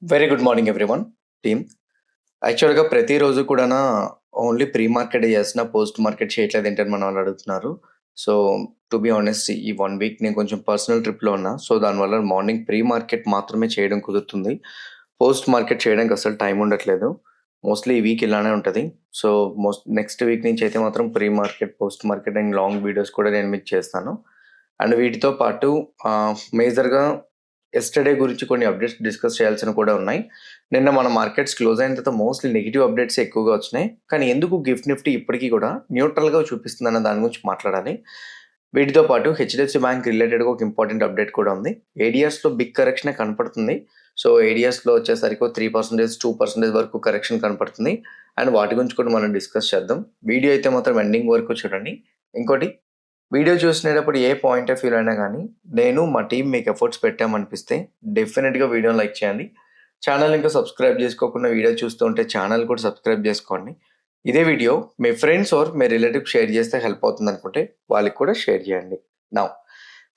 Very good morning everyone team. యాక్చువల్‌గా ప్రతిరోజు కూడానా ఓన్లీ ప్రీ మార్కెటే చేస్తున్నా, పోస్ట్ మార్కెట్ చేయట్లేదేంటని మన వాళ్ళు అడుగుతున్నారు. సో, టు బీ హానెస్ట్ ఈ 1 వీక్ నేను కొంచెం పర్సనల్ ట్రిప్‌లో ఉన్నా. సో, దానివల్ల మార్నింగ్ ప్రీ మార్కెట్ మాత్రమే చేయడం కుదురుతుంది. పోస్ట్ మార్కెట్ చేయడానికి అస్సలు టైం ఉండట్లేదు. మోస్ట్‌లీ ఈ వీక్ ఇలానే ఉంటది. సో, నెక్స్ట్ వీక్ నుంచి అయితే మాత్రం pre market, post market and long videos కూడా నేను మీకు చేస్తాను. అండ్ వీటితో పాటు మేజర్‌గా యెస్టర్‌డే గురించి కొన్ని అప్డేట్స్ డిస్కస్ చేయాల్సినవి కూడా ఉన్నాయి. నిన్న మన మార్కెట్స్ క్లోజ్ అయిన తర్వాత మోస్ట్‌లీ నెగెటివ్ అప్డేట్సే ఎక్కువగా వచ్చినాయి. కానీ ఎందుకు గిఫ్ట్ నిఫ్టీ ఇప్పటికి కూడా న్యూట్రల్‌గా చూపిస్తుందన్న దాని గురించి మాట్లాడాలి. వీటితో పాటు హెచ్‌డిఎఫ్‌సి బ్యాంక్ రిలేటెడ్‌గా ఒక ఇంపార్టెంట్ అప్డేట్ కూడా ఉంది. ఏడీఎస్‌లో బిగ్ కరెక్షనే కనపడుతుంది. సో, ఏడీఎస్‌లో వచ్చేసరికి ఓ 3%, 2% వరకు కరెక్షన్ కనపడుతుంది. అండ్ వాటి గురించి కూడా మనం డిస్కస్ చేద్దాం. వీడియో అయితే మాత్రం ఎండింగ్ వరకు చూడండి. ఇంకోటి, వీడియో చూసినేటప్పుడు ఏ పాయింట్ ఆఫ్ వ్యూలో అయినా గానీ, నేను మా టీమ్ మీకు ఎఫర్ట్స్ పెట్టామనిపిస్తే డెఫినిట్‌గా వీడియోని లైక్ చేయండి. ఛానల్ ఇంకా సబ్స్క్రైబ్ చేసుకోకుండా వీడియో చూస్తూ ఉంటే ఛానల్ కూడా సబ్స్క్రైబ్ చేసుకోండి. ఇదే వీడియో మీ ఫ్రెండ్స్ ఆర్ మీ రిలేటివ్స్ షేర్ చేస్తే హెల్ప్ అవుతుందనుకుంటే వాళ్ళకి కూడా షేర్ చేయండి. నౌ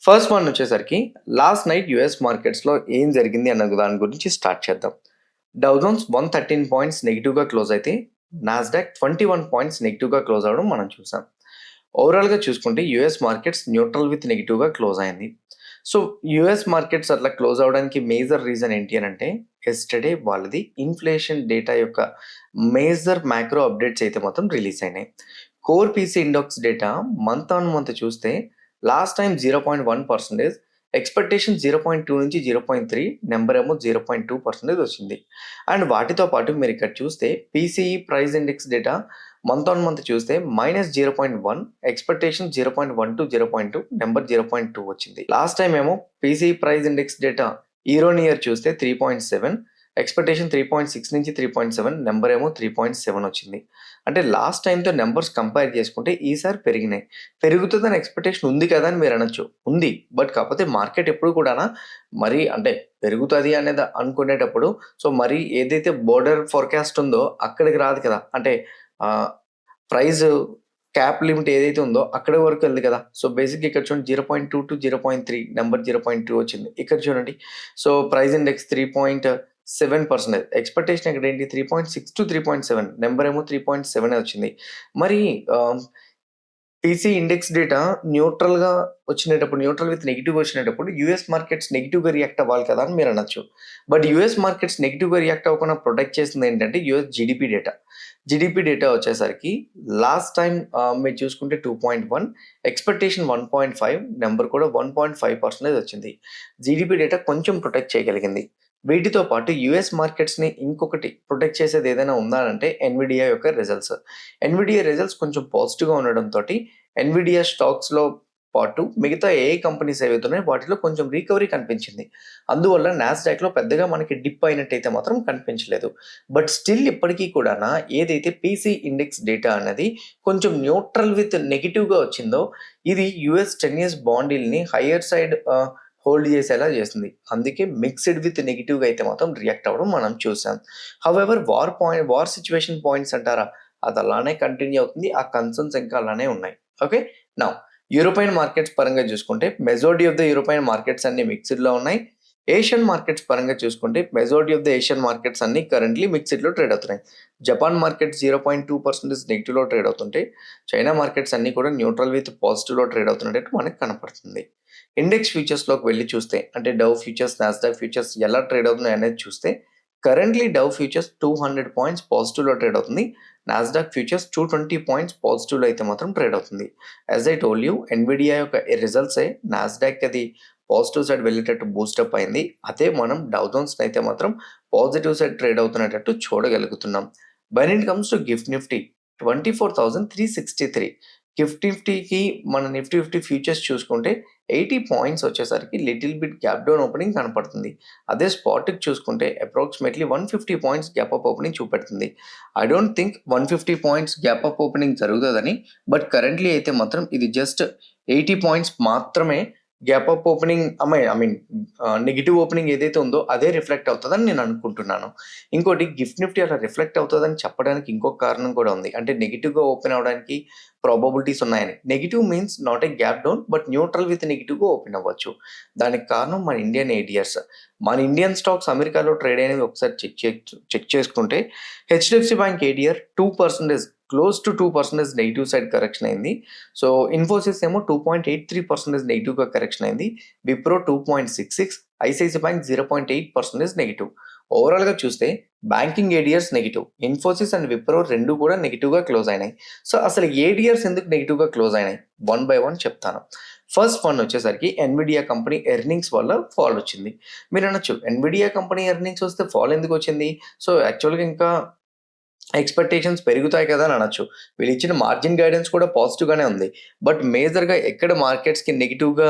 ఫస్ట్ వన్ వచ్చేసరికి లాస్ట్ నైట్ యూఎస్ మార్కెట్స్‌లో ఏం జరిగింది అన్న దాని గురించి స్టార్ట్ చేద్దాం. డౌ జోన్స్ 113 పాయింట్స్ నెగెటివ్‌గా క్లోజ్ అయితే, నాస్డాక్ 21 పాయింట్స్ నెగెటివ్‌గా క్లోజ్ అవ్వడం మనం చూసాం. ఓవరాల్‌గా చూసుకుంటే యూఎస్ మార్కెట్స్ న్యూట్రల్ విత్ నెగెటివ్‌గా క్లోజ్ అయింది. సో, యూఎస్ మార్కెట్స్ అట్లా క్లోజ్ అవ్వడానికి మేజర్ రీజన్ ఏంటి అనంటే, యెస్టర్‌డే వాళ్ళది ఇన్‌ఫ్లేషన్ డేటా యొక్క మేజర్ మ్యాక్రో అప్డేట్స్ అయితే మాత్రం రిలీజ్ అయినాయి. Core PC index data month on month చూస్తే లాస్ట్ టైమ్ 0.1%, ఎక్స్‌పెక్టేషన్ 0.2 నుంచి 0.3, నంబర్ ఏమో 0.2% వచ్చింది. అండ్ వాటితో పాటు మీరిక్కడ చూస్తే PCE price index data month on month చూస్తే -0.1, ఎక్స్‌పెక్టేషన్ 0.1-0.2, నంబర్ 0.2 వచ్చింది. లాస్ట్ టైమ్ ఏమో PCE price index data year on year చూస్తే 3.7, ఎక్స్‌పెక్టేషన్ 3.6 నుంచి 3.7, నంబర్ ఏమో 3.7 వచ్చింది. అంటే లాస్ట్ టైమ్‌తో నంబర్స్ కంపేర్ చేసుకుంటే ఈసారి పెరిగినాయి. పెరుగుతదని ఎక్స్‌పెక్టేషన్ ఉంది కదా అని మీరనొచ్చు. ఉంది. బట్ కాకపోతే మార్కెట్ ఎప్పుడు కూడానా మరీ అంటే పెరుగుతది అనేది అనుకునేటప్పుడు సో, మరి ఏదైతే బోర్డర్ ఫోర్‌కాస్ట్ ఉందో అక్కడికి రాదు కదా! అంటే ఆహ్, ప్రైస్ క్యాప్ లిమిట్ ఏదైతే ఉందో అక్కడి వరకు ఎళ్లి కదా! సో, బేసిక్‌గా ఇక్కడ చూడండి 0.2-0.3, నంబర్ 0.2 వచ్చింది. ఇక్కడ చూడండి. సో, ప్రైస్ ఇండెక్స్ 3.7%, ఎక్స్‌పెక్టేషన్ ఇక్కడేంటి 3.6-3.7, నంబర్ ఏమో 3.7 వచ్చింది. మరి పీసీ ఇండెక్స్ డేటా న్యూట్రల్‌గా వచ్చినేటప్పుడు, న్యూట్రల్ విత్ నెగెటివ్‌గా వచ్చినేటప్పుడు యూఎస్ మార్కెట్స్ నెగెటివ్‌గా రియాక్ట్ అవ్వాలి కదా! అని మీరనొచ్చు. బట్ యూఎస్ మార్కెట్స్ నెగెటివ్‌గా రియాక్ట్ అవ్వకుండా ప్రొటెక్ట్ చేసిందేంటంటే US GDP data. GDP data వచ్చేసరికి లాస్ట్ టైమ్ మీరు చూసుకుంటే 2.1, ఎక్స్‌పెక్టేషన్ 1.5, నంబర్ కూడా 1.5% వచ్చింది. జీడీపీ డేటా కొంచెం ప్రొటెక్ట్ చేయగలిగింది. వీటితో పాటు యూఎస్ మార్కెట్స్‌ని ఇంకొకటి ప్రొటెక్ట్ చేసేది ఏదైనా ఉందా అంటే ఎన్విడియా యొక్క రిజల్ట్స్. ఎన్విడియా రిజల్ట్స్ కొంచెం పాజిటివ్‌గా ఉండడంతోటి ఎన్విడియా స్టాక్స్‌లో పాటు మిగతా ఏ కంపెనీస్ ఏవైతే ఉన్నాయో వాటిలో కొంచెం రికవరీ కనిపించింది. అందువల్ల నాస్డాక్‌లో పెద్దగా మనకి డిప్ అయినట్టయితే మాత్రం కనిపించలేదు. బట్ స్టిల్ ఇప్పటికి కూడానా ఏదైతే పీసీ ఇండెక్స్ డేటా అన్నది కొంచెం న్యూట్రల్ విత్ నెగెటివ్‌గా వచ్చిందో ఇది యూఎస్ 10 ఇయర్స్ బాండ్ యీల్డ్‌ని హైయర్ సైడ్ హోల్డ్ చేసేలా చేసింది. అందుకే మిక్స్డ్ విత్ నెగెటివ్‌గా అయితే మాత్రం రియాక్ట్ అవ్వడం మనం చూసాం. హౌఎవర్ వార్ సిట్యుయేషన్ పాయింట్స్ అంటారా? అది అలానే కంటిన్యూ అవుతుంది. ఆ కన్సర్న్స్ ఇంకా అలానే ఉన్నాయి. ఓకే. నౌ యూరోపియన్ మార్కెట్స్ పరంగా చూసుకుంటే majority of the European markets అన్నీ మిక్స్డ్‌లో ఉన్నాయి. ఏషియన్ మార్కెట్స్ పరంగా చూసుకుంటే majority of the Asian markets అన్నీ కరెంట్‌లీ మిక్స్డ్‌లో ట్రేడ్ అవుతున్నాయి. జపాన్ మార్కెట్ 0.2% నెగెటివ్‌లో ట్రేడ్ అవుతుంటే, చైనా మార్కెట్స్ అన్నీ కూడా న్యూట్రల్ విత్ పాజిటివ్‌లో ట్రేడ్ అవుతున్నట్టు మనకు కనపడుతుంది. ఇండెక్స్ ఫ్యూచర్స్‌లోకి వెళ్లి చూస్తే అంటే డవ్ ఫ్యూచర్స్, నాస్డాక్ ఫ్యూచర్స్ ఎలా ట్రేడ్ అవుతున్నాయి అనేది చూస్తే కరెంట్‌లీ డవ్ ఫ్యూచర్స్ 200 పాయింట్స్ పాజిటివ్‌లో ట్రేడ్ అవుతుంది. నాస్డాక్ ఫ్యూచర్స్ 220 పాయింట్స్ పాజిటివ్‌లో అయితే మాత్రం ట్రేడ్ అవుతుంది. As I told you Nvidia యొక్క రిజల్ట్సే నాస్డాక్ అది పాజిటివ్ సైడ్ వెళ్ళేటట్టు బూస్టప్ అయింది. అదే మనం డవ్ జోన్స్‌ని అయితే మాత్రం పాజిటివ్ సైడ్ ట్రేడ్ అవుతున్నట్టు చూడగలుగుతున్నాం. When it comes to gift Nifty 24,363, gift నిఫ్టీకి మన నిఫ్టీ 50 ఫ్యూచర్స్ చూసుకుంటే 80 పాయింట్స్ వచ్చేసరికి little bit gap down opening కనపడుతుంది. అదే స్పాట్‌కి చూసుకుంటే approximately 150 points gap up opening చూపెడుతుంది. I don't think 150 points gap up opening జరుగుతదని. బట్ కరెంట్‌లీ అయితే మాత్రం ఇది జస్ట్ 80 పాయింట్స్ మాత్రమే gap up opening negative opening ఏదైతే ఉందో అదే రిఫ్లెక్ట్ అవుతదని నేను అనుకుంటున్నాను. ఇంకోటి గిఫ్ట్ నిఫ్టీ అలా రిఫ్లెక్ట్ అవుతదని చెప్పడానికి ఇంకొక కారణం కూడా ఉంది. అంటే నెగెటివ్‌గా ఓపెన్ అవ్వడానికి ప్రాబబిలిటీస్ ఉన్నాయని. Negative means not a gap down but neutral with నెగెటివ్‌గా ఓపెన్ అవ్వచ్చు. దానికి కారణం మన ఇండియన్ ఏడిఎస్. మన ఇండియన్ స్టాక్స్ అమెరికాలో ట్రేడ్ అయినవి ఒకసారి చెక్ చేసుకుంటే HDFC bank ADR 2% close to 2% negative side correction అయింది. సో, ఇన్ఫోసిస్ ఏమో 2.83% నెగెటివ్‌గా కరెక్షన్ అయింది. Wipro 2.66, ICICI bank 0.8% negative. ఓవరాల్‌గా చూస్తే banking ADRs negative. Infosys and Wipro 2 కూడా నెగెటివ్‌గా క్లోజ్ అయినాయి. సో, అసలు ఏడిఆర్స్ ఎందుకు నెగెటివ్‌గా క్లోజ్ అయినాయి? వన్ బై వన్ చెప్తాను. ఫస్ట్ వన్ వచ్చేసరికి ఎన్విడియా కంపెనీ ఎర్నింగ్స్ వల్ల ఫాల్ వచ్చింది. మీరనొచ్చు ఎన్విడియా కంపెనీ ఎర్నింగ్స్ వస్తే ఫాల్ ఎందుకొచ్చింది? సో, యాక్చువల్‌గా ఇంకా ఎక్స్‌పెక్టేషన్స్ పెరుగుతాయి కదా అని అనొచ్చు. వీళ్ళిచ్చిన మార్జిన్ గైడెన్స్ కూడా పాజిటివ్‌గానే ఉంది. బట్ మేజర్‌గా ఎక్కడ మార్కెట్స్‌కి నెగెటివ్‌గా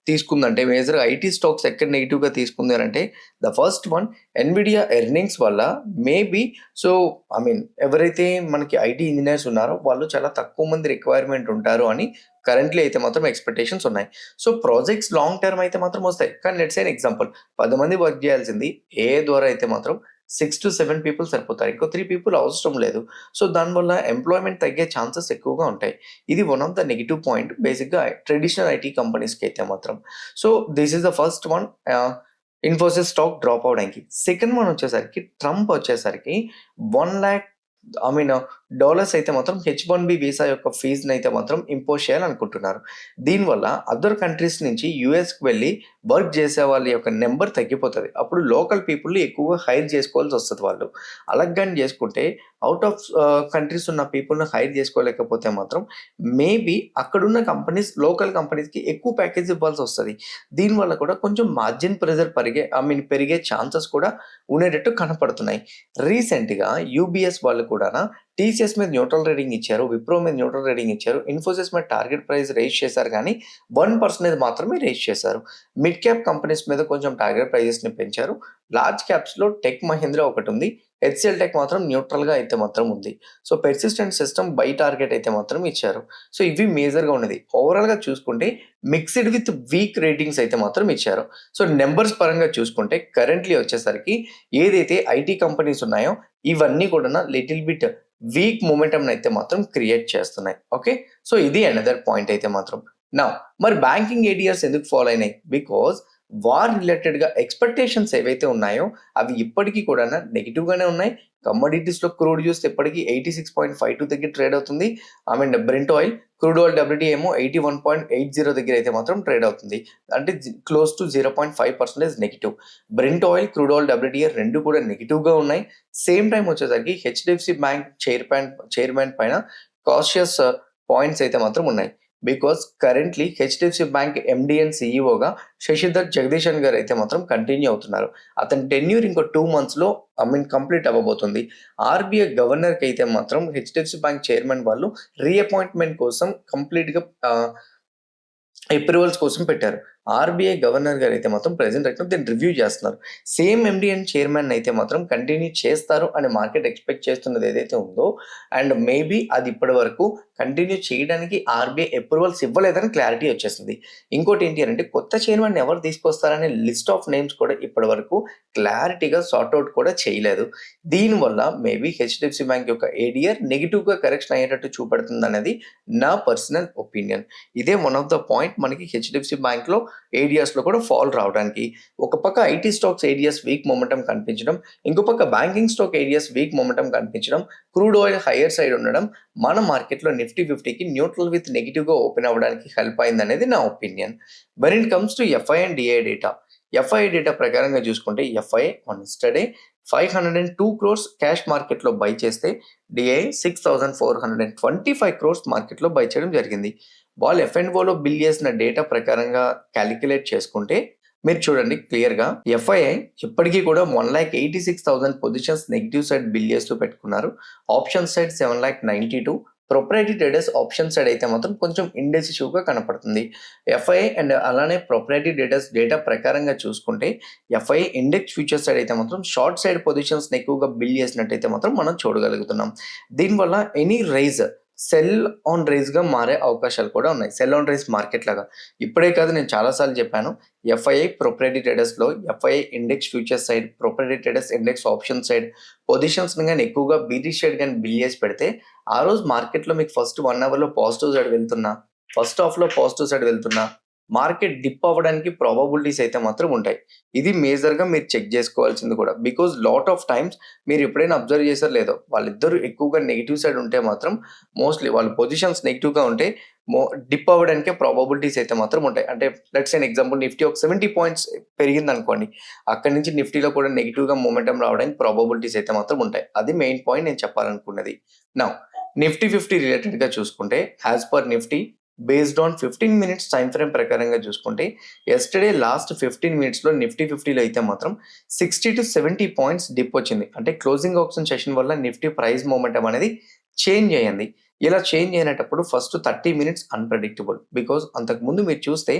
తీసుకుందంటే, మేజర్‌గా ఐటీ స్టాక్స్ ఎక్కడ నెగెటివ్‌గా తీసుకుంది అనంటే, the first one Nvidia earnings వల్ల మేబీ సో, ఎవరైతే మనకి ఐటీ ఇంజినీర్స్ ఉన్నారో వాళ్ళు చాలా తక్కువ మంది రిక్వైర్మెంట్ ఉంటారు అని కరెంట్‌లీ అయితే మాత్రం ఎక్స్‌పెక్టేషన్స్ ఉన్నాయి. సో, ప్రాజెక్ట్స్ లాంగ్ టర్మ్ అయితే మాత్రం వస్తాయి. కానీ లెట్స్ సే ఎన్ ఎగ్జాంపుల్ 10 మంది వర్క్ చేయాల్సింది ఏఐ ద్వారా అయితే మాత్రం 6-7 పీపుల్ సరిపోతారు. ఇంకో 3 పీపుల్ అవసరం లేదు. సో, దానివల్ల ఎంప్లాయ్‌మెంట్ తగ్గే ఛాన్సెస్ ఎక్కువగా ఉంటాయి. ఇది one of the negative point బేసిక్‌గా ట్రెడిషనల్ ఐటీ కంపెనీస్‌కి అయితే మాత్రం. So, this is the first one Infosys stock drop అవ్వడానికి. సెకండ్ వన్ వచ్చేసరికి ట్రంప్ వచ్చేసరికి 1,00,000 డాలర్స్ అయితే మాత్రం హెచ్-1బీ వీసా యొక్క ఫీజ్‌నైతే మాత్రం ఇంపోజ్ చేయాలనుకుంటున్నారు. దీనివల్ల అదర్ కంట్రీస్ నుంచి యూఎస్‌కి వెళ్లి వర్క్ చేసే వాళ్ళ యొక్క నంబర్ తగ్గిపోతది. అప్పుడు లోకల్ పీపుల్‌ని ఎక్కువగా హైర్ చేసుకోవాల్సొస్తది వాళ్ళు. అలాగ గాని చేసుకుంటే ఔట్ ఆఫ్ కంట్రీస్ ఉన్న పీపుల్‌ని హైర్ చేసుకోలేకపోతే మాత్రం మేబీ అక్కడున్న కంపెనీస్ లోకల్ కంపెనీస్‌కి ఎక్కువ ప్యాకేజ్ ఇవ్వాల్సొస్తది. దీనివల్ల కూడా కొంచెం మార్జిన్ ప్రెషర్ పెరిగే ఛాన్సెస్ కూడా ఉండేటట్టు కనపడుతున్నాయి. రీసెంట్‌గా యూబీఎస్ వాళ్ళు కూడానా టీసీఎస్ మీద న్యూట్రల్ రేటింగ్ ఇచ్చారు. విప్రో మీద న్యూట్రల్ రేటింగ్ ఇచ్చారు. ఇన్ఫోసిస్ మీద టార్గెట్ ప్రైస్ రైజ్ చేశారు గానీ 1% మాత్రమే రైజ్ చేశారు. మిడ్ క్యాప్ కంపెనీస్ మీద కొంచెం టార్గెట్ ప్రైజెస్‌ని పెంచారు. లార్జ్ క్యాప్స్‌లో టెక్ మహీంద్రా ఒకటుంది. హెచ్‌సీఎల్ టెక్ మాత్రం న్యూట్రల్‌గా అయితే మాత్రం ఉంది. So, persistent system by target అయితే మాత్రం ఇచ్చారు. సో, ఇవి మేజర్‌గా ఉన్నది. ఓవరాల్‌గా చూసుకుంటే మిక్స్డ్ విత్ వీక్ రేటింగ్స్ అయితే మాత్రం ఇచ్చారు. సో, నంబర్స్ పరంగా చూసుకుంటే కరెంట్‌లీ వచ్చేసరికి ఏదైతే ఐటీ కంపెనీస్ ఉన్నాయో ఇవన్నీ కూడాను లిటిల్ బిట్ వీక్ మొమెంటమ్‌నైతే మాత్రం క్రియేట్ చేస్తున్నాయి. ఓకే. సో, ఇది అనదర్ పాయింట్ అయితే మాత్రం. నౌ మరి బ్యాంకింగ్ ఏడిఆర్స్ ఎందుకు ఫాల్ అయినాయి? బికాజ్ వార్ రిలేటెడ్‌గా ఎక్స్‌పెక్టేషన్స్ ఏవైతే ఉన్నాయో అవి ఇప్పటికి కూడాను నెగెటివ్‌గానే ఉన్నాయి. కమోడిటీస్‌లో క్రూడ్ చూస్తే ఇప్పటికి 86.52 దగ్గర ట్రేడ్ అవుతుంది. Brent oil, crude oil WTI ఏమో 81.80 దగ్గర అయితే మాత్రం ట్రేడ్ అవుతుంది. అంటే close to 0.5% negative. Brent oil, crude oil WTI 2 కూడా నెగెటివ్‌గా ఉన్నాయి. సేమ్ టైమ్ వచ్చేసరికి హెచ్‌డిఎఫ్‌సి బ్యాంక్ చైర్మన్ పైన కాషియస్ పాయింట్స్ అయితే మాత్రం ఉన్నాయి. Because currently HDFC bank MD and సీఈఓగా శశిధర్ జగదీశన్ గారు అయితే మాత్రం కంటిన్యూ అవుతున్నారు. అతని టెన్యూర్ ఇంకో 2 మంత్స్‌లో కంప్లీట్ అవ్వబోతుంది. ఆర్‌బీఐ గవర్నర్‌కి అయితే మాత్రం హెచ్‌డిఎఫ్‌సి బ్యాంక్ చైర్మన్ వాళ్ళు రీఅపాయింట్‌మెంట్ కోసం కంప్లీట్‌గా అప్రూవల్స్ కోసం పెట్టారు. ఆర్‌బీఐ గవర్నర్ గారైతే మాత్రం ప్రెజెంట్ రైట్ నౌ దీన్ని రివ్యూ చేస్తున్నారు. సేమ్ ఎండీ అండ్ చైర్మన్ అయితే మాత్రం కంటిన్యూ చేస్తారు అని మార్కెట్ ఎక్స్‌పెక్ట్ చేస్తున్నది ఏదైతే ఉందో అండ్ మేబీ అది ఇప్పటి వరకు కంటిన్యూ చేయడానికి ఆర్‌బీఐ అప్రూవల్స్ ఇవ్వలేదని క్లారిటీ వచ్చేసింది. ఇంకోటి ఏంటి అనంటే కొత్త చైర్మన్‌ని ఎవరు తీసుకొస్తారనే లిస్ట్ ఆఫ్ నేమ్స్ కూడా ఇప్పటి వరకు క్లారిటీగా సార్ట్ ఔట్ కూడా చేయలేదు. దీనివల్ల మేబీ హెచ్‌డిఎఫ్‌సి బ్యాంక్ యొక్క ఏడీఆర్ నెగెటివ్‌గా కరెక్షన్ అయ్యేటట్టు చూపెడుతుందనేది నా పర్సనల్ ఒపీనియన్. ఇదే వన్ ఆఫ్ ద పాయింట్ మనకి హెచ్‌డిఎఫ్‌సి బ్యాంక్‌లో ఏడిఆర్స్‌లో కూడా ఫాల్ రావడానికి. ఒక పక్క IT stocks ADRs weak momentum కనిపించడం, ఇంకో పక్క banking stock ADRs weak momentum కనిపించడం, క్రూడ్ ఆయిల్ హైయర్ సైడ్ ఉండడం మన మార్కెట్‌లో నిఫ్టీ 50కి న్యూట్రల్ విత్ నెగెటివ్‌గా ఓపెన్ అవ్వడానికి హెల్ప్ అయిందనేది నా opinion. When it comes to FI and DI data. FII data ప్రకారంగా చూసుకుంటే FII on yesterday 502 crores cash మార్కెట్‌లో బై చేస్తే డిఐ 6,425 క్రోర్స్ మార్కెట్‌లో బై చేయడం జరిగింది. వాళ్ళు ఎఫ్&ఓలో బిల్ చేసిన డేటా ప్రకారంగా క్యాలిక్యులేట్ చేసుకుంటే మీరు చూడండి క్లియర్‌గా ఎఫ్ఐఐ ఇప్పటికీ కూడా 1,86,000 పొజిషన్స్ నెగెటివ్ సైడ్ బిల్ చేస్తూ పెట్టుకున్నారు. Option side 7,92 proprietary traders option side అయితే మాత్రం కొంచెం ఇండెసిసివ్‌గా కనపడుతుంది. ఎఫ్ఐఐ అండ్ అలానే ప్రొప్రైటరీ ట్రేడర్స్ డేటా ప్రకారంగా చూసుకుంటే ఎఫ్ఐఐ ఇండెక్స్ ఫ్యూచర్ సైడ్ అయితే మాత్రం షార్ట్ సైడ్ పొజిషన్స్‌ని ఎక్కువగా బిల్ చేసినట్టయితే మాత్రం మనం చూడగలుగుతున్నాం. దీనివల్ల ఎనీ రైజ్ సెల్ ఆన్ రైజ్‌గా మారే అవకాశాలు కూడా ఉన్నాయి. సెల్ ఆన్ రైజ్ మార్కెట్ లాగా. ఇప్పుడే కాదు నేను చాలా సార్లు చెప్పాను. ఎఫ్ఐఐ ప్రొప్రైటరీ ట్రేడర్స్‌లో FII index futures side, proprietary traders index option side పొజిషన్స్‌ని గాని ఎక్కువగా బీరిష్ షేడ్ గాని బిల్డ్ చేసి పెడితే, ఆ రోజు మార్కెట్‌లో మీకు ఫస్ట్ 1 అవర్‌లో పాజిటివ్ సైడ్ వెళ్తున్నా, ఫస్ట్ హాఫ్‌లో పాజిటివ్ సైడ్ వెళ్తున్నా, మార్కెట్ డిప్ అవ్వడానికి ప్రాబబిలిటీస్ అయితే మాత్రం ఉంటాయి. ఇది మేజర్‌గా మీరు చెక్ చేసుకోవాల్సింది కూడా. బికాజ్ లాట్ ఆఫ్ టైమ్స్ మీరు ఎప్పుడైనా అబ్జర్వ్ చేసారో లేదో, వాళ్ళిద్దరూ ఎక్కువగా నెగెటివ్ సైడ్ ఉంటే మాత్రం మోస్ట్‌లీ వాళ్ళ పొజిషన్స్ నెగెటివ్‌గా ఉంటే డిప్ అవ్వడానికే ప్రాబబిలిటీస్ అయితే మాత్రం ఉంటాయి. అంటే లెట్స్ సే ఎగ్జాంపుల్ నిఫ్టీ ఒక 70 పాయింట్స్ పెరిగిందనుకోండి. అక్కడి నుంచి నిఫ్టీలో కూడా నెగెటివ్‌గా మొమెంటం రావడానికి ప్రాబబిలిటీస్ అయితే మాత్రం ఉంటాయి. అది మెయిన్ పాయింట్ నేను చెప్పాలనుకున్నది. నౌ నిఫ్టీ 50 రిలేటెడ్‌గా చూసుకుంటే as per Nifty based on 15 minutes time frame ప్రకారంగా చూసుకుంటే యెస్టర్‌డే లాస్ట్ 15 మినిట్స్‌లో నిఫ్టీ 50లో అయితే మాత్రం 60-70 పాయింట్స్ డిప్ వచ్చింది. అంటే క్లోజింగ్ ఆప్షన్ సెషన్ వల్ల నిఫ్టీ ప్రైస్ మొమెంటం అనేది చేంజ్ అయ్యింది. ఇలా చేంజ్ అయినటప్పుడు ఫస్ట్ 30 మినిట్స్ అన్‌ప్రెడిక్టబుల్. బికాజ్ అంతకుముందు మీరు చూస్తే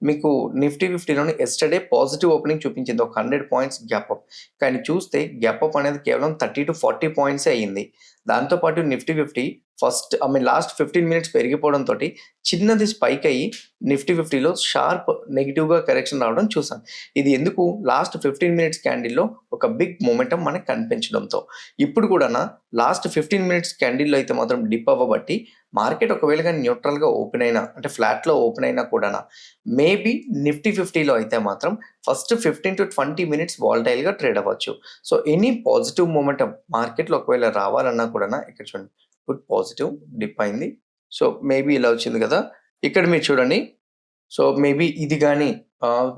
మీకు నిఫ్టీ 50లోని యెస్టర్‌డే పాజిటివ్ ఓపెనింగ్ చూపించింది. ఒక 100 పాయింట్స్ గ్యాప్ అప్. కానీ చూస్తే గ్యాప్ అప్ అనేది కేవలం 30-40 పాయింట్సే అయ్యింది. దాంతో పాటు నిఫ్టీ 50 లాస్ట్ 15 మినిట్స్ పెరిగిపోవడంతోటి చిన్నది స్పైక్ అయ్యి నిఫ్టీ 50లో షార్ప్ నెగెటివ్‌గా కరెక్షన్ రావడం చూసాం. ఇది ఎందుకు లాస్ట్ 15 మినిట్స్ క్యాండిల్‌లో ఒక బిగ్ మొమెంటం మనకు కనిపించడంతో. ఇప్పుడు కూడానా లాస్ట్ 15 మినిట్స్ క్యాండిల్‌లో అయితే మాత్రం డిప్ అవ్వబట్టి మార్కెట్ ఒకవేళ గాని న్యూట్రల్‌గా ఓపెన్ అయినా అంటే ఫ్లాట్‌లో ఓపెన్ అయినా కూడానా మేబీ నిఫ్టీ 50లో అయితే మాత్రం ఫస్ట్ 15-20 మినిట్స్ వాలటైల్‌గా ట్రేడ్ అవ్వచ్చు. సో, ఎనీ పాజిటివ్ మొమెంటం మార్కెట్‌లో ఒకవేళ రావాలన్నా కూడానా ఇక్కడ చూడండి. గుడ్ పాజిటివ్ డిప్ అయింది. సో, మేబీ ఇలా వచ్చింది కదా! ఇక్కడ మీరు చూడండి. సో, మేబీ ఇది గాని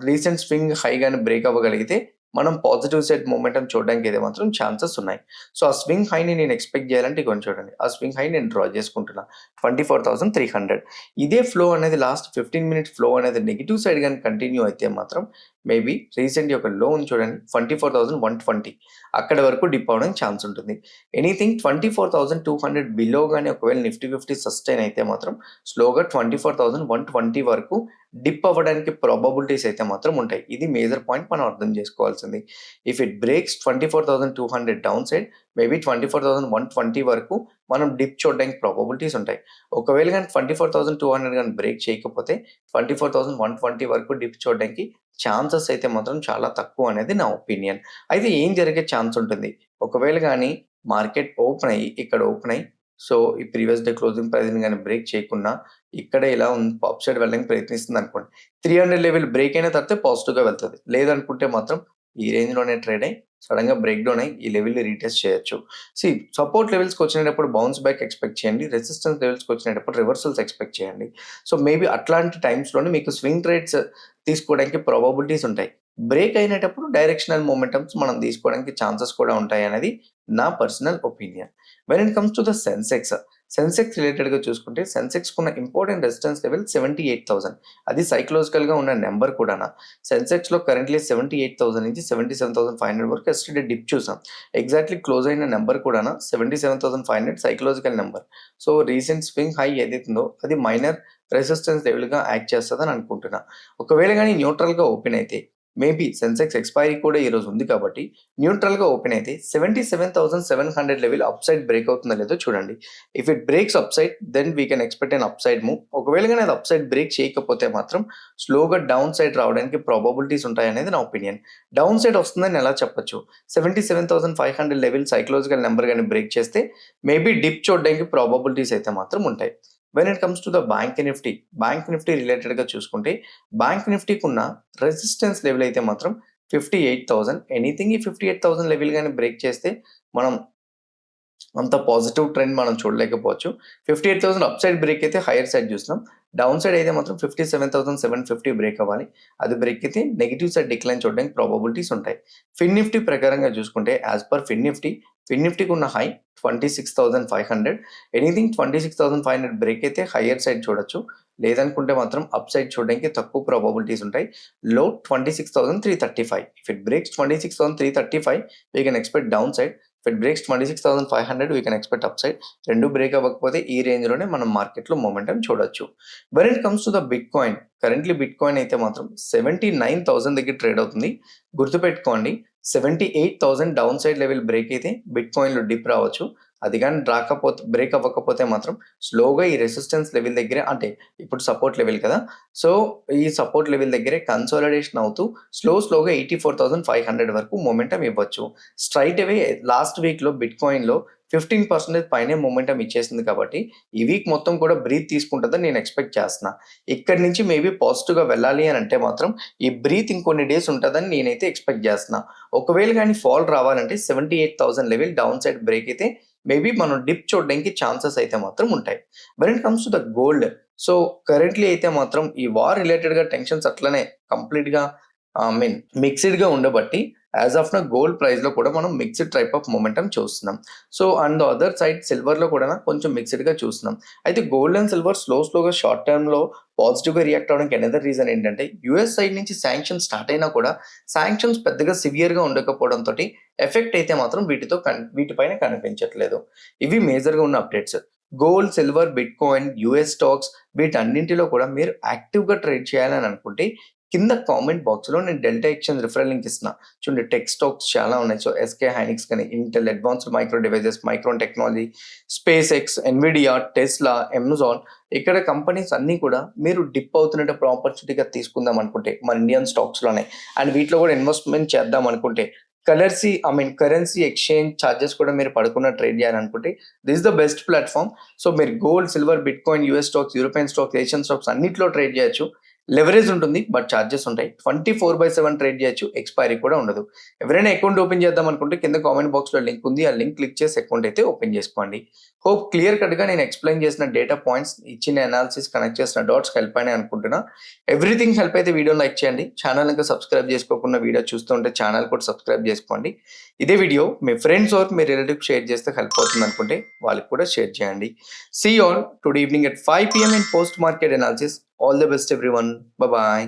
రీసెంట్ స్వింగ్ హై గాని బ్రేక్ అవ్వగలిగితే మనం పాజిటివ్ సైడ్ మొమెంటం చూడడానికైతే మాత్రం ఛాన్సెస్ ఉన్నాయి. సో, ఆ స్వింగ్ హైని నేను ఎక్స్‌పెక్ట్ చేయాలంటే ఇగోండి చూడండి. ఆ స్వింగ్ హై నేను డ్రా చేసుకుంటున్నా. 24,300 ఇదే ఫ్లో అనేది లాస్ట్ 15 మినిట్స్ ఫ్లో అనేది నెగెటివ్ సైడ్ గాని కంటిన్యూ అయితే మాత్రం మేబీ రీసెంట్ యొక్క లో ఉంది చూడండి 24,120 అక్కడి వరకు డిప్ అవ్వడానికి ఛాన్స్ ఉంటుంది. ఎనీథింగ్ 24,200 బిలో గాని ఒకవేళ నిఫ్టీ 50 సస్టైన్ అయితే మాత్రం స్లోగా 24,120 వరకు డిప్ అవ్వడానికి ప్రాబబిలిటీస్ అయితే మాత్రం ఉంటాయి. ఇది మేజర్ పాయింట్ మనం అర్థం చేసుకోవాల్సింది. If it breaks 24,200 down side maybe 24,120 వరకు మనం డిప్ చూడడానికి ప్రాబబిలిటీస్ ఉంటాయి. ఒకవేళ గాని 24,200 గాని బ్రేక్ చేయకపోతే 24,120 వరకు డిప్ చూడడానికి ఛాన్సెస్ అయితే మాత్రం చాలా తక్కువ అనేది నా ఒపీనియన్. అయితే ఏం జరిగే ఛాన్స్ ఉంటుంది? ఒకవేళ గాని మార్కెట్ ఓపెన్ అయ్యి ఇక్కడ ఓపెన్ అయ్యి సో, ఈ ప్రీవియస్ డే క్లోజింగ్ ప్రైస్‌ని గాని బ్రేక్ చేయకుండా ఇక్కడే ఇలా అప్ సైడ్ వెళ్ళడానికి ప్రయత్నిస్తుందనుకోండి. 300 లెవెల్ బ్రేక్ అయిన తర్వాతే పాజిటివ్‌గా వెళ్తది. లేదనుకుంటే మాత్రం ఈ రేంజ్‌లోనే ట్రేడ్ అయ్యి సడెన్‌గా బ్రేక్ డౌన్ అయ్యి ఈ లెవెల్‌ని రీటెస్ట్ చేయొచ్చు. సపోర్ట్ లెవెల్స్‌కొచ్చినేటప్పుడు బౌన్స్ బ్యాక్ ఎక్స్‌పెక్ట్ చేయండి. రెసిస్టెన్స్ లెవెల్స్‌కొచ్చినేటప్పుడు రివర్సల్స్ ఎక్స్‌పెక్ట్ చేయండి. సో, మేబీ అట్లాంటి టైమ్స్‌లోనే మీకు స్వింగ్ ట్రేడ్స్ తీసుకోవడానికి ప్రాబబిలిటీస్ ఉంటాయి. బ్రేక్ అయినేటప్పుడు డైరెక్షనల్ మొమెంటమ్స్ మనం తీసుకోవడానికి ఛాన్సెస్ కూడా ఉంటాయనేది నా personal opinion. When it comes to the Sensex రిలేటెడ్‌గా చూసుకుంటే సెన్సెక్స్‌కున్న ఇంపార్టెంట్ రెసిస్టెన్స్ లెవెల్ 78,000 అది సైకలాజికల్‌గా ఉన్న నంబర్ కూడానా. సెన్సెక్స్‌లో కరెంట్‌లీ 78,000 నుంచి 77,500 వరకు యెస్టర్‌డే డిప్ చూసాం. ఎగ్జాక్ట్‌లీ క్లోజ్ అయిన నంబర్ కూడానా 77,500 psychological number. So, recent swing high ఏదైతుందో అది మైనర్ రెసిస్టెన్స్ లెవెల్‌గా యాక్ట్ చేస్తదని అనుకుంటున్నా. ఒకవేళ గాని న్యూట్రల్‌గా ఓపెన్ అయితే మేబీ సెన్సెక్స్ ఎక్స్‌పైరీ కూడా ఈరోజు ఉంది కాబట్టి న్యూట్రల్‌గా ఓపెన్ అయితే 77,700 లెవెల్ అప్‌సైడ్ బ్రేక్ అవుతుందో లేదో చూడండి. If it breaks upside then we can expect an upside move. ఒకవేళ గాని అది అప్‌సైడ్ బ్రేక్ చేయకపోతే మాత్రం స్లోగా డౌన్ సైడ్ రావడానికి ప్రాబబిలిటీస్ ఉంటాయనేది నా ఒపీనియన్. డౌన్ సైడ్ వస్తుందని ఎలా చెప్పొచ్చు? 77,500 లెవెల్ సైకలాజికల్ నంబర్ గాని బ్రేక్ చేస్తే మేబీ డిప్ చూడడానికి ప్రాబబిలిటీస్ అయితే మాత్రం ఉంటాయి. When it comes to the bank Nifty రిలేటెడ్‌గా చూసుకుంటే బ్యాంక్ నిఫ్టీకున్న రెసిస్టెన్స్ లెవెల్ అయితే మాత్రం 58,000 ఎనీథింగ్ ఈ 58,000 లెవెల్ గాని బ్రేక్ చేస్తే మనం అంత పాజిటివ్ ట్రెండ్ మనం చూడలేకపోవచ్చు. 58,000 అప్‌సైడ్ బ్రేక్ అయితే హైయర్ సైడ్ చూస్తున్నాం. డౌన్ సైడ్ అయితే మాత్రం 57,750 బ్రేక్ అవ్వాలి. అది బ్రేక్ అయితే నెగెటివ్ సైడ్ డిక్లైన్ చూడడానికి ప్రాబబిలిటీస్ ఉంటాయి. ఫిన్ నిఫ్టీ ప్రకారంగా చూసుకుంటే యాస్ పర్ ఫిన్ నిఫ్టీకి ఉన్న హై 26,500 ఎనీథింగ్ 26,500 బ్రేక్ అయితే హైయర్ సైడ్ చూడొచ్చు. లేదనుకుంటే మాత్రం అప్ సైడ్ చూడడానికి తక్కువ ప్రాబబిలిటీస్ ఉంటాయి. Low 26,335 if it breaks 26,335 we can expect down side. If it breaks 26,500 we can expect up side. 2 break అవ్వకపోతే ఈ రేంజ్‌లోనే మనం మార్కెట్‌లో మొమెంటం చూడొచ్చు. When it comes to the bitcoin currently bitcoin అయితే మాత్రం 79,000 దగ్గర ట్రేడ్ అవుతుంది. గుర్తుపెట్టుకోండి 78,000 డౌన్ సైడ్ లెవెల్ బ్రేక్ అయితే బిట్‌కాయిన్‌లో డిప్ రావచ్చు. అది గాని బ్రేక్ అవ్వకపోతే మాత్రం స్లోగా ఈ రెసిస్టెన్స్ లెవెల్ దగ్గరే అంటే ఇప్పుడు సపోర్ట్ లెవెల్ కదా! సో, ఈ సపోర్ట్ లెవెల్ దగ్గరే కన్సాలిడేషన్ అవుతూ స్లోగా 84,500 వరకు మొమెంటమ్ ఇవ్వచ్చు. స్ట్రెయిట్ అవే లాస్ట్ వీక్‌లో బిట్‌కాయిన్‌లో 15% పైనే మొమెంటమ్ ఇచ్చేసింది కాబట్టి, ఈ వీక్ మొత్తం కూడా బ్రీత్ తీసుకుంటదని నేను ఎక్స్‌పెక్ట్ చేస్తున్నా. ఇక్కడి నుంచి మేబీ పాజిటివ్‌గా వెళ్ళాలి అనంటే మాత్రం ఈ బ్రీత్ ఇంకొన్ని డేస్ ఉంటదని నేనైతే ఎక్స్‌పెక్ట్ చేస్తున్నా. ఒకవేళ గాని ఫాల్ రావాలంటే 78,000 లెవెల్ డౌన్ సైడ్ బ్రేక్ అయితే మేబీ మనం డిప్ చూడడానికి ఛాన్సెస్ అయితే మాత్రం ఉంటాయి. When it comes to the gold so, currently అయితే మాత్రం ఈ వార్ రిలేటెడ్‌గా టెన్షన్స్ అట్లనే కంప్లీట్‌గా మిక్స్‌డ్‌గా ఉండబట్టి యాస్ ఆఫ్ నౌ గోల్డ్ ప్రైస్‌లో కూడా మనం మిక్స్డ్ టైప్ ఆఫ్ మొమెంటమ్ చూస్తున్నాం. So, on the other side సిల్వర్‌లో కూడా కొంచెం మిక్స్డ్‌గా చూస్తున్నాం. అయితే గోల్డ్ అండ్ సిల్వర్ స్లోగా షార్ట్ టర్మ్‌లో పాజిటివ్‌గా రియాక్ట్ అవ్వడానికి అనదర్ రీజన్ ఏంటంటే యూఎస్ సైడ్ నుంచి శాంక్షన్స్ స్టార్ట్ అయినా కూడా శాంక్షన్స్ పెద్దగా సివియర్‌గా ఉండకపోవడంతోటి ఎఫెక్ట్ అయితే మాత్రం వీటిపైన కనిపించట్లేదు. ఇవి మేజర్‌గా ఉన్న updates. Gold, silver, bitcoin, US stocks వీటన్నింటిలో కూడా మీరు యాక్టివ్‌గా ట్రేడ్ చేయాలని అనుకుంటే కింద కామెంట్ బాక్స్‌లో నేను డెల్టా ఎక్స్‌చేంజ్ రిఫరల్ లింక్ ఇస్తున్నా. చూడండి టెక్ స్టాక్స్ చాలా ఉన్నాయి. సో, ఎస్‌కే హైనిక్స్ గాని, Intel, advanced micro devices, micron technology, space X, Nvidia, Tesla, Amazon ఇక్కడ కంపెనీస్ అన్నీ కూడా మీరు డిప్ అవుతున్నప్పుడు ఆపర్చునిటీగా తీసుకుందాం అనుకుంటే మన ఇండియన్ స్టాక్స్‌లోనే అండ్ వీటిలో కూడా ఇన్వెస్ట్‌మెంట్ చేద్దాం అనుకుంటే కరెన్సీ ఎక్స్‌చేంజ్ చార్జెస్ కూడా మీరు పడకుండా ట్రేడ్ చేయాలనుకుంటే this the best platform. So, మీరు gold, silver, bitcoin, US stocks, European stocks, Asian stocks అన్నిట్లో ట్రేడ్ చేయొచ్చు. లెవరేజ్ ఉంటుంది. బట్ చార్జెస్ ఉంటాయి. 24/7 ట్రేడ్ చేయొచ్చు. ఎక్స్‌పైరీ కూడా ఉండదు. ఎవరైనా అకౌంట్ ఓపెన్ చేద్దాం అనుకుంటే కింద కామెంట్ బాక్స్‌లో లింక్ ఉంది. ఆ లింక్ క్లిక్ చేసి అకౌంట్ అయితే ఓపెన్ చేసుకోండి. హోప్ క్లియర్ కట్‌గా నేను ఎక్స్‌ప్లెయిన్ చేసిన డేటా పాయింట్స్, ఇచ్చిన అనాలిసిస్, కనెక్ట్ చేసిన డాట్స్ హెల్ప్ అయినాయి అనుకుంటున్నా. ఎవ్రీథింగ్ హెల్ప్ అయితే వీడియోని లైక్ చేయండి. ఛానెల్ ఇంకా సబ్స్క్రైబ్ చేసుకోకుండా వీడియో చూస్తుంటే ఛానెల్ కూడా సబ్స్క్రైబ్ చేసుకోండి. ఇదే వీడియో మీ ఫ్రెండ్స్ ఆర్ మీ రిలేటివ్స్ షేర్ చేస్తే హెల్ప్ అవుతుంది అనుకుంటే వాళ్ళకి కూడా షేర్ చేయండి. See you all today evening at 5 PM in post market analysis. All the best everyone. Bye bye.